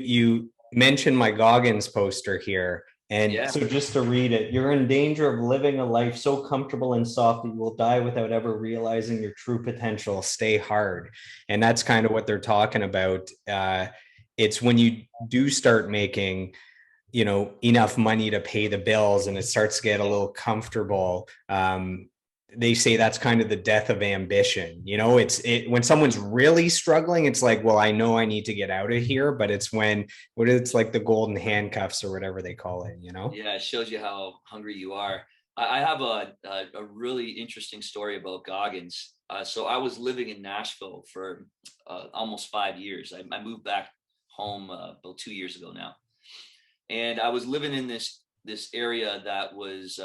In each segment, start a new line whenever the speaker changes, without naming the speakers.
you mentioned my Goggins poster here. And
Yeah.
so just to read it, you're in danger of living a life so comfortable and soft that you will die without ever realizing your true potential. Stay hard. And that's kind of what they're talking about. It's when you do start making, enough money to pay the bills and it starts to get a little comfortable. They say that's kind of the death of ambition. It's when someone's really struggling, it's like, well, I know I need to get out of here, but it's when what it's like the golden handcuffs or whatever they call it.
Yeah, it shows you how hungry you are. I have a really interesting story about Goggins. So I was living in Nashville for almost 5 years. I moved back home about 2 years ago now, and I was living in this area that was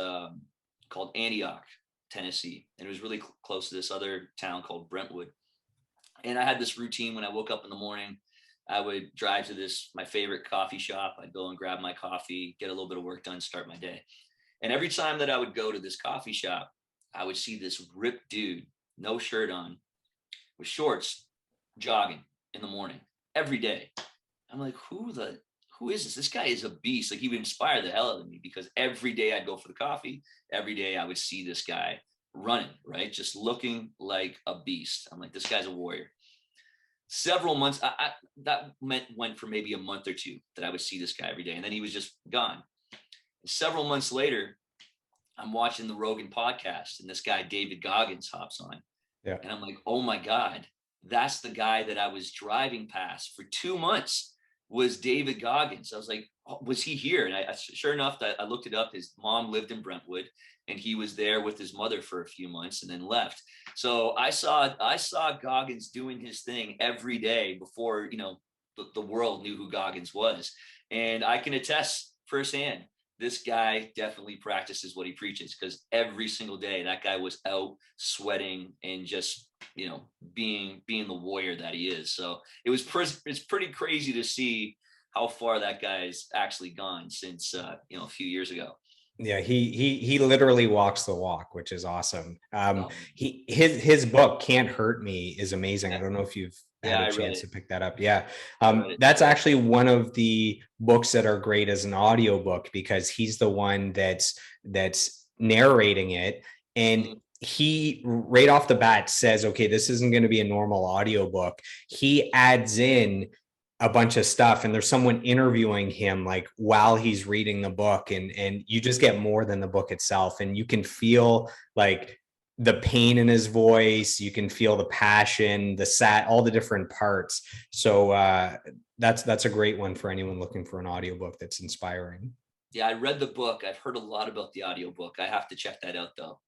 called Antioch, Tennessee, and it was really close to this other town called Brentwood. And I had this routine when I woke up in the morning. I would drive to my favorite coffee shop. I'd go and grab my coffee, get a little bit of work done, start my day. And every time that I would go to this coffee shop, I would see this ripped dude, no shirt on, with shorts, jogging in the morning every day. I'm like, who is this? This guy is a beast. Like, he would inspire the hell out of me, because every day I'd go for the coffee. Every day I would see this guy running, right? Just looking like a beast. I'm like, this guy's a warrior. Several months, that went for maybe a month or two that I would see this guy every day. And then he was just gone. Several months later, I'm watching the Rogan podcast, and this guy, David Goggins, hops on.
Yeah.
And I'm like, oh my God, that's the guy that I was driving past for 2 months, was David Goggins. I was like, oh, was he here? And sure enough, that I looked it up. His mom lived in Brentwood, and he was there with his mother for a few months and then left. So I saw Goggins doing his thing every day before, the world knew who Goggins was. And I can attest firsthand, this guy definitely practices what he preaches, because every single day that guy was out sweating and just, being the warrior that he is. So it's pretty crazy to see how far that guy's actually gone since, a few years ago.
Yeah, he literally walks the walk, which is awesome.
Oh,
His book Can't Hurt Me is amazing.
yeah.
I don't know if you've
Yeah,
had
I
a
read
chance
it.
to pick that up. Yeah.
I read it.
That's actually one of the books that are great as an audiobook, because he's the one that's narrating it. And
Mm.
he right off the bat says, okay, this isn't going to be a normal audiobook. He adds in a bunch of stuff, and there's someone interviewing him like while he's reading the book, and you just get more than the book itself, and you can feel like the pain in his voice, you can feel the passion, all the different parts. So that's a great one for anyone looking for an audiobook that's inspiring.
Yeah, I read the book. I've heard a lot about the audiobook. I have to check that out though.